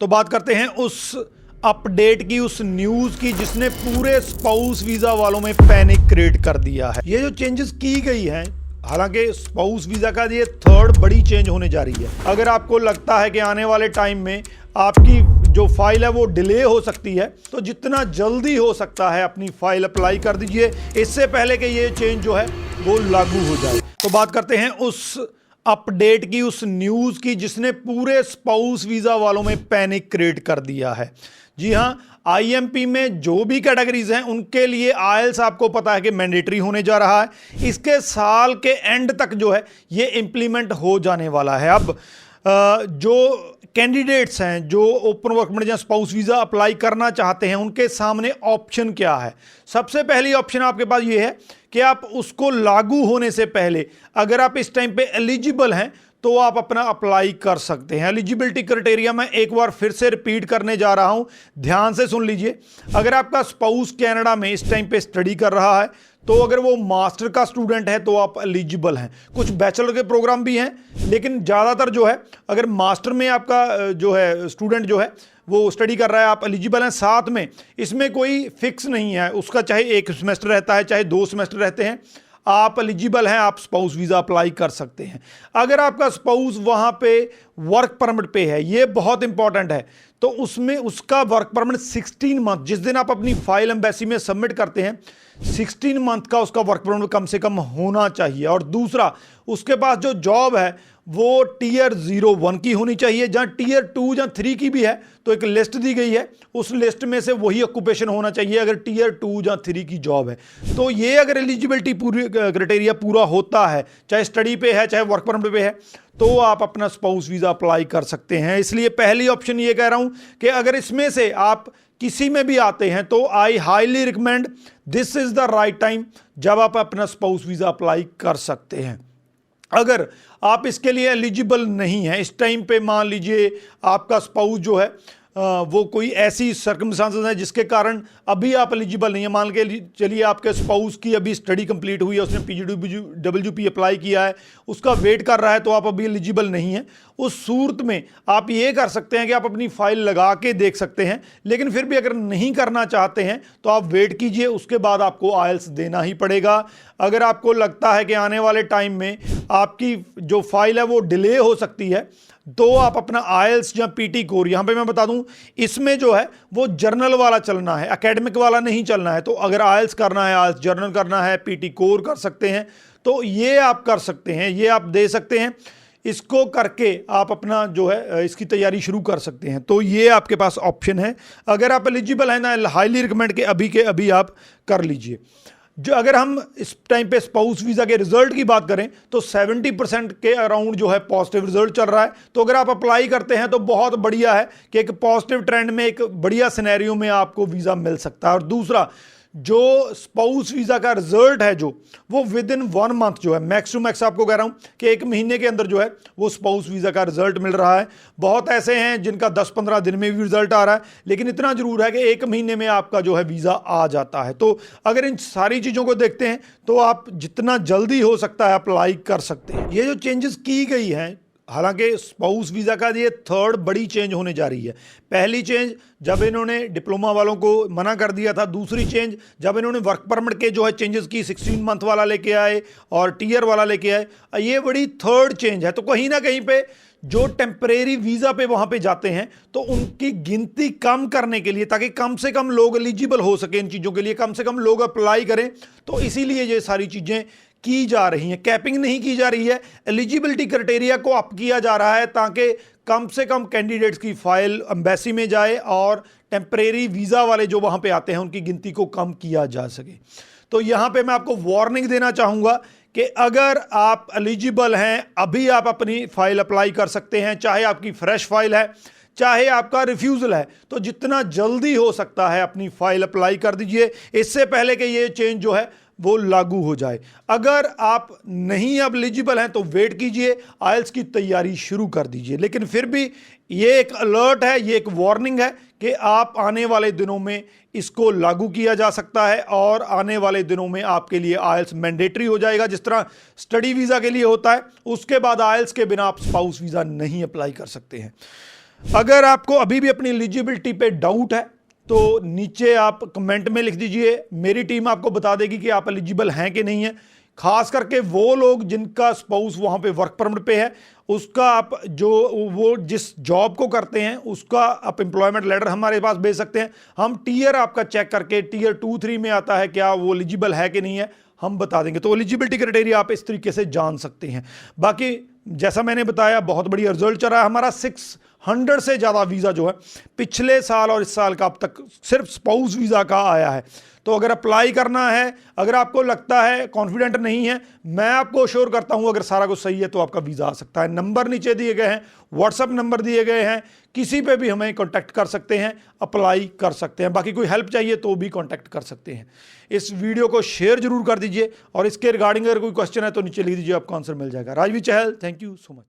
तो बात करते हैं उस अपडेट की, उस न्यूज़ की जिसने पूरे स्पाउस वीज़ा वालों में पैनिक क्रिएट कर दिया है। ये जो चेंजेस की गई हैं, हालांकि स्पाउस वीज़ा का ये थर्ड बड़ी चेंज होने जा रही है। अगर आपको लगता है कि आने वाले टाइम में आपकी जो फाइल है वो डिले हो सकती है, तो जितना जल्दी हो सकता है अपनी फाइल अप्लाई कर दीजिए, इससे पहले कि ये चेंज जो है वो लागू हो जाए। तो बात करते हैं उस अपडेट की, उस न्यूज़ की जिसने पूरे स्पाउस वीज़ा वालों में पैनिक क्रिएट कर दिया है। जी हाँ, आईएमपी में जो भी कैटेगरीज हैं उनके लिए आईएलटीएस आपको पता है कि मैंडेटरी होने जा रहा है। इसके साल के एंड तक जो है ये इंप्लीमेंट हो जाने वाला है। अब जो कैंडिडेट्स हैं जो ओपन वर्क परमिट या स्पाउस वीज़ा अप्लाई करना चाहते हैं, उनके सामने ऑप्शन क्या है। सबसे पहली ऑप्शन आपके पास ये है कि आप उसको लागू होने से पहले अगर आप इस टाइम पे एलिजिबल हैं तो आप अपना अप्लाई कर सकते हैं। एलिजिबिलिटी क्राइटेरिया मैं एक बार फिर से रिपीट करने जा रहा हूं, ध्यान से सुन लीजिए। अगर आपका स्पाउस कनाडा में इस टाइम पे स्टडी कर रहा है, तो अगर वो मास्टर का स्टूडेंट है तो आप एलिजिबल हैं। कुछ बैचलर के प्रोग्राम भी हैं, लेकिन ज़्यादातर जो है अगर मास्टर में आपका जो है स्टूडेंट जो है वो स्टडी कर रहा है, आप एलिजिबल हैं। साथ में इसमें कोई फिक्स नहीं है, उसका चाहे एक सेमेस्टर रहता है चाहे 2 सेमेस्टर रहते हैं, आप एलिजिबल हैं, आप स्पाउस वीज़ा अप्लाई कर सकते हैं। अगर आपका स्पाउस वहाँ पे वर्क परमिट पे है, ये बहुत इंपॉर्टेंट है, तो उसमें उसका वर्क परमिट 16 मंथ, जिस दिन आप अपनी फाइल एम्बेसी में सबमिट करते हैं 16 मंथ का उसका वर्क परमिट कम से कम होना चाहिए। और दूसरा, उसके पास जो जॉब है वो टियर 0-1 की होनी चाहिए। जहाँ टियर 2 या 3 की भी है तो एक लिस्ट दी गई है, उस लिस्ट में से वही ऑक्यूपेशन होना चाहिए अगर टियर 2 या 3 की जॉब है। तो ये अगर एलिजिबिलिटी पूरी क्राइटेरिया पूरा होता है, चाहे स्टडी पे है चाहे वर्क परमिट पे है, तो आप अपना स्पाउस वीज़ा अप्लाई कर सकते हैं। इसलिए पहली ऑप्शन ये कह रहा हूं कि अगर इसमें से आप किसी में भी आते हैं तो I highly recommend, this is the right time जब आप अपना स्पाउस वीज़ा अप्लाई कर सकते हैं। अगर आप इसके लिए एलिजिबल नहीं हैं इस टाइम पे, मान लीजिए आपका स्पाउस जो है वो कोई ऐसी सर्कमस्टांसेस है जिसके कारण अभी आप एलिजिबल नहीं है, मान के चलिए आपके स्पाउस की अभी स्टडी कंप्लीट हुई है, उसने PGWP अप्लाई किया है, उसका वेट कर रहा है, तो आप अभी एलिजिबल नहीं है। उस सूरत में आप ये कर सकते हैं कि आप अपनी फाइल लगा के देख सकते हैं, लेकिन फिर भी अगर नहीं करना चाहते हैं तो आप वेट कीजिए, उसके बाद आपको आईएलटीएस देना ही पड़ेगा। अगर आपको लगता है कि आने वाले टाइम में आपकी जो फाइल है वो डिले हो सकती है, तो आप अपना आईएलटीएस या पीटी कोर, यहां पे मैं बता दूं इसमें जो है वो जर्नल वाला चलना है, एकेडमिक वाला नहीं चलना है। तो अगर आईएलटीएस करना है, आईएलटीएस जर्नल करना है, पीटी कोर कर सकते हैं, तो ये आप कर सकते हैं, ये आप दे सकते हैं। इसको करके आप अपना जो है इसकी तैयारी शुरू कर सकते हैं। तो ये आपके पास ऑप्शन है। अगर आप एलिजिबल हैं ना, हाईली रिकमेंड के अभी आप कर लीजिए। जो अगर हम इस टाइम पे स्पाउस वीज़ा के रिजल्ट की बात करें तो 70% के अराउंड जो है पॉजिटिव रिजल्ट चल रहा है। तो अगर आप अप्लाई करते हैं तो बहुत बढ़िया है कि एक पॉजिटिव ट्रेंड में, एक बढ़िया सिनेरियो में आपको वीज़ा मिल सकता है। और दूसरा, जो स्पाउस वीज़ा का रिजल्ट है जो वो विद इन 1 मंथ जो है, मैक्स टू मैक्स आपको कह रहा हूं कि 1 महीने के अंदर जो है वो स्पाउस वीज़ा का रिजल्ट मिल रहा है। बहुत ऐसे हैं जिनका 10-15 दिन में भी रिजल्ट आ रहा है, लेकिन इतना जरूर है कि 1 महीने में आपका जो है वीज़ा आ जाता है। तो अगर इन सारी चीज़ों को देखते हैं तो आप जितना जल्दी हो सकता है अप्लाई कर सकते हैं। ये जो चेंजेस की गई हैं, हालांकि स्पाउस वीज़ा का ये थर्ड बड़ी चेंज होने जा रही है। पहली चेंज जब इन्होंने डिप्लोमा वालों को मना कर दिया था, दूसरी चेंज जब इन्होंने वर्क परमिट के जो है चेंजेस की, 16 मंथ वाला लेके आए और टियर वाला लेके आए, ये बड़ी थर्ड चेंज है। तो कहीं ना कहीं पे जो टेम्परेरी वीज़ा पे वहाँ पे जाते हैं तो उनकी गिनती कम करने के लिए, ताकि कम से कम लोग एलिजिबल हो सके इन चीज़ों के लिए, कम से कम लोग अप्लाई करें, तो इसीलिए ये सारी चीज़ें की जा रही हैं। कैपिंग नहीं की जा रही है, एलिजिबिलिटी क्राइटेरिया को अप किया जा रहा है ताकि कम से कम कैंडिडेट्स की फाइल एम्बेसी में जाए और टेम्परेरी वीज़ा वाले जो वहाँ पे आते हैं उनकी गिनती को कम किया जा सके। तो यहाँ पे मैं आपको वार्निंग देना चाहूँगा कि अगर आप एलिजिबल हैं, अभी आप अपनी फाइल अप्लाई कर सकते हैं, चाहे आपकी फ्रेश फाइल है चाहे आपका रिफ्यूज़ल है, तो जितना जल्दी हो सकता है अपनी फाइल अप्लाई कर दीजिए, इससे पहले कि ये चेंज जो है वो लागू हो जाए। अगर आप नहीं अब एलिजिबल हैं तो वेट कीजिए, आईएलटीएस की तैयारी शुरू कर दीजिए। लेकिन फिर भी ये एक अलर्ट है, ये एक वार्निंग है कि आप आने वाले दिनों में इसको लागू किया जा सकता है और आने वाले दिनों में आपके लिए आईएलटीएस मैंडेटरी हो जाएगा। जिस तरह स्टडी वीज़ा के लिए होता है, उसके बाद आईएलटीएस के बिना आप स्पाउस वीज़ा नहीं अप्लाई कर सकते हैं। अगर आपको अभी भी अपनी एलिजिबिलिटी पे डाउट है तो नीचे आप कमेंट में लिख दीजिए, मेरी टीम आपको बता देगी कि आप एलिजिबल हैं कि नहीं है। खास करके वो लोग जिनका स्पाउस वहां पे वर्क परमिट पे है, उसका आप जो वो जिस जॉब को करते हैं उसका आप एम्प्लॉयमेंट लेटर हमारे पास भेज सकते हैं। हम टीयर आपका चेक करके टीयर 2-3 में आता है क्या वो एलिजिबल है कि नहीं है, हम बता देंगे। तो एलिजिबिलिटी क्राइटेरिया आप इस तरीके से जान सकते हैं। बाकी जैसा मैंने बताया बहुत बढ़िया रिजल्ट चल रहा है हमारा। 600 से ज़्यादा वीज़ा जो है पिछले साल और इस साल का अब तक सिर्फ स्पाउस वीज़ा का आया है। तो अगर अप्लाई करना है, अगर आपको लगता है कॉन्फिडेंट नहीं है, मैं आपको अश्योर करता हूं अगर सारा कुछ सही है तो आपका वीज़ा आ सकता है। नंबर नीचे दिए गए हैं, व्हाट्सअप नंबर दिए गए हैं, किसी पे भी हमें कॉन्टैक्ट कर सकते हैं, अप्लाई कर सकते हैं। बाकी कोई हेल्प चाहिए तो भी कॉन्टैक्ट कर सकते हैं। इस वीडियो को शेयर जरूर कर दीजिए और इसके रिगार्डिंग अगर कोई क्वेश्चन है तो नीचे लिख दीजिए, आपको आंसर मिल जाएगा। राजवीर चहल, थैंक यू सो मच।